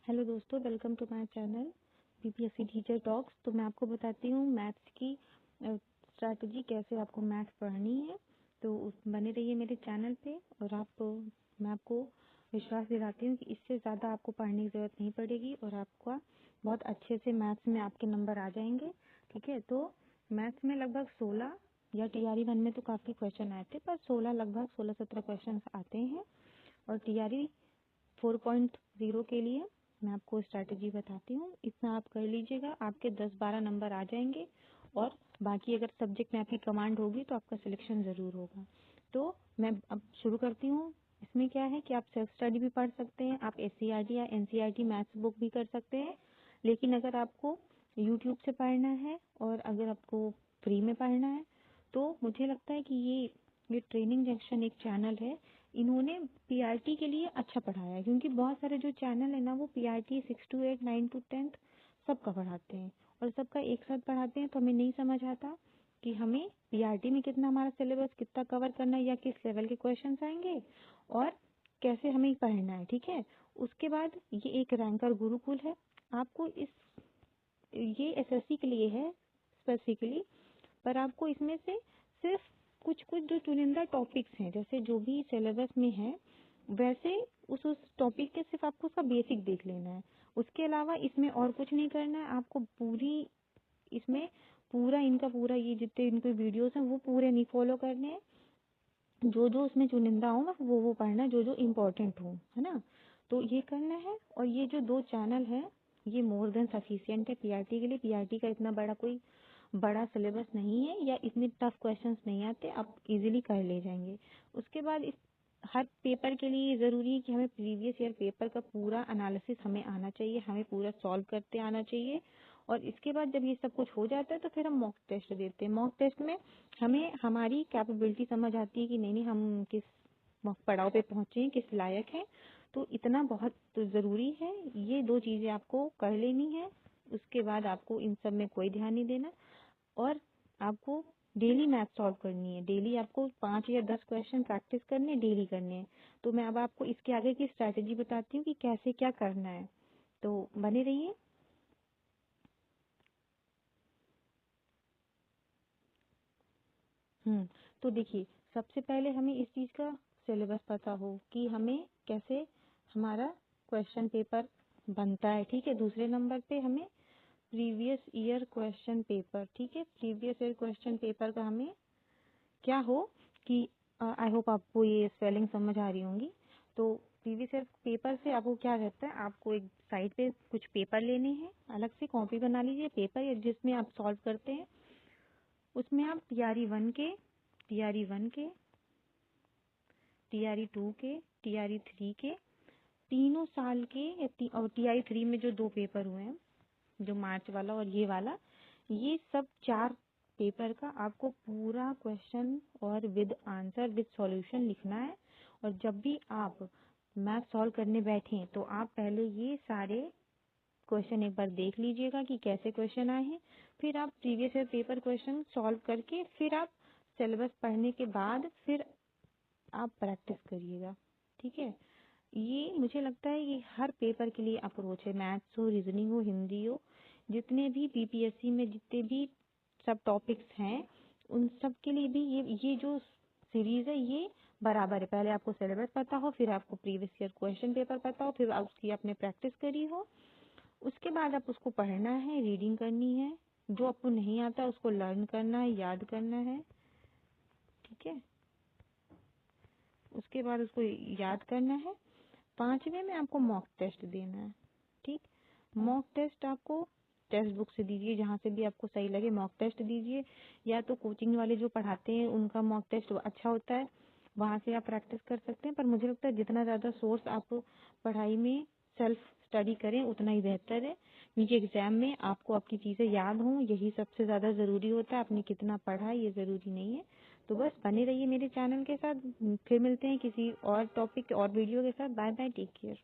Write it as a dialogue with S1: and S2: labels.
S1: Hello दोस्तों, welcome to my channel BPSC teacher talks. तो मैं आपको बताती हूँ मैथ्स की स्ट्रैटेजी, कैसे आपको मैथ्स पढ़नी है। तो बने रहिए मेरे चैनल पे। और मैं आपको विश्वास दिलाती हूँ कि इससे ज़्यादा आपको पढ़ने की ज़रूरत नहीं पड़ेगी और आपका बहुत अच्छे से मैथ्स में आपके नंबर आ जाएंगे। ठीक है, तो मैथ्स में लगभग 16 या टीआरई 1 में तो काफ़ी क्वेश्चन आए थे, पर 16-17 क्वेश्चन आते हैं। और टीआरई 4.0 के लिए मैं आपको स्ट्रैटेजी बताती हूँ। इतना आप कर लीजिएगा, आपके 10-12 नंबर आ जाएंगे। और बाकी अगर सब्जेक्ट में आपकी कमांड होगी तो आपका सिलेक्शन ज़रूर होगा। तो मैं अब शुरू करती हूँ। इसमें क्या है कि आप सेल्फ स्टडी भी पढ़ सकते हैं, आप एससीईआरटी या एनसीईआरटी मैथ्स बुक भी कर सकते हैं। लेकिन अगर आपको यूट्यूब से पढ़ना है और अगर आपको फ्री में पढ़ना है तो मुझे लगता है कि ये ट्रेनिंग जंक्शन एक चैनल है, इन्होंने पीआरटी के लिए अच्छा पढ़ाया है। क्योंकि बहुत सारे जो चैनल है ना, वो पीआरटी 6 to 8, 9 to 10 सबका पढ़ाते हैं और सबका एक साथ पढ़ाते हैं। तो हमें नहीं समझ आता कि हमें पीआरटी में कितना हमारा सिलेबस कितना कवर करना है या किस लेवल के क्वेश्चंस आएंगे और कैसे हमें पढ़ना है। ठीक है, उसके बाद ये एक रैंकर गुरुकुल है। आपको ये एसएससी के लिए है स्पेसिफिकली, पर आपको इसमें से सिर्फ कुछ कुछ जो चुनिंदा टॉपिक्स हैं, जैसे जो भी सिलेबस में है वैसे उस टॉपिक के सिर्फ आपको उसका बेसिक देख लेना है। उसके अलावा इसमें और कुछ नहीं करना है। आपको इसमें पूरा ये जितने इनके वीडियोस हैं वो पूरे नहीं फॉलो करने हैं। जो जो उसमें चुनिंदा हो ना वो पढ़ना है, जो जो इम्पोर्टेंट हो, है ना। तो ये करना है। और ये जो 2 चैनल है ये मोर देन सफिशिएंट है पीआरटी के लिए। पीआरटी का इतना कोई बड़ा सिलेबस नहीं है या इतने टफ क्वेश्चंस नहीं आते, आप इजीली कर ले जाएंगे। उसके बाद इस हर पेपर के लिए ज़रूरी है कि हमें प्रीवियस ईयर पेपर का पूरा एनालिसिस हमें आना चाहिए, हमें पूरा सॉल्व करते आना चाहिए। और इसके बाद जब ये सब कुछ हो जाता है तो फिर हम मॉक टेस्ट देते हैं। मॉक टेस्ट में हमें हमारी कैपेबिलिटी समझ आती है कि नहीं हम किस पड़ाव पे पहुंचे हैं, किस लायक हैं। तो इतना बहुत ज़रूरी है, ये 2 चीज़ें आपको कर लेनी है। उसके बाद आपको इन सब में कोई ध्यान नहीं देना और आपको डेली मैथ सॉल्व करनी है। डेली आपको 5 या 10 क्वेश्चन प्रैक्टिस करने, डेली करने हैं। तो मैं अब आपको इसके आगे की स्ट्रैटेजी बताती हूँ कि कैसे क्या करना है। तो बने रहिए। तो देखिए, सबसे पहले हमें इस चीज़ का सिलेबस पता हो कि हमें कैसे हमारा क्वेश्चन पेपर बनता है। ठीक है, दूसरे नंबर पे हमें प्रीवियस ईयर क्वेश्चन पेपर, ठीक है, प्रीवियस ईयर क्वेश्चन पेपर का हमें क्या हो कि आई होप आपको ये स्पेलिंग समझ आ रही होंगी। तो प्रीवियस ईयर पेपर से आपको क्या रहता है, आपको एक साइड पे कुछ पेपर लेने हैं, अलग से कॉपी बना लीजिए पेपर जिसमें आप सॉल्व करते हैं। उसमें आप टीआरई 1 के, टीआरई 1 के, टीआरई 2 के, टीआरई 3 के, तीनों साल के और टीआरई 3 में जो 2 पेपर हुए हैं, जो मार्च वाला और ये वाला, ये सब 4 पेपर का आपको पूरा क्वेश्चन और विद आंसर विद सॉल्यूशन लिखना है। और जब भी आप मैथ सॉल्व करने बैठें तो आप पहले ये सारे क्वेश्चन एक बार देख लीजिएगा कि कैसे क्वेश्चन आए हैं। फिर आप previous year paper question solve करके फिर आप सिलेबस पढ़ने के बाद फिर आप प्रैक्टिस करिएगा। ठीक है, ये मुझे लगता है ये हर पेपर के लिए अप्रोच है, मैथ्स हो, रीजनिंग हो, हिंदी हो, जितने भी बीपीएससी में जितने भी सब टॉपिक्स हैं उन सब के लिए भी ये जो सीरीज है ये बराबर है। पहले आपको सिलेबस पता हो, फिर आपको प्रीवियस ईयर क्वेश्चन पेपर पता हो, फिर आप उसकी आपने प्रैक्टिस करी हो। उसके बाद आप उसको पढ़ना है, रीडिंग करनी है, जो आपको नहीं आता उसको लर्न करना है, याद करना है। ठीक है, उसके बाद उसको याद करना है। 5वें में आपको मॉक टेस्ट देना है। ठीक, मॉक टेस्ट आपको टेक्स्ट बुक से दीजिए, जहाँ से भी आपको सही लगे मॉक टेस्ट दीजिए। या तो कोचिंग वाले जो पढ़ाते हैं उनका मॉक टेस्ट अच्छा होता है, वहाँ से आप प्रैक्टिस कर सकते हैं। पर मुझे लगता है जितना ज़्यादा सोर्स आप पढ़ाई में सेल्फ स्टडी करें उतना ही बेहतर है। क्योंकि एग्जाम में आपको आपकी चीज़ें याद हों, यही सबसे ज़्यादा ज़रूरी होता है। आपने कितना पढ़ा ये ज़रूरी नहीं है। तो बस बने रहिए मेरे चैनल के साथ। फिर मिलते हैं किसी और टॉपिक और वीडियो के साथ। Bye bye, take care.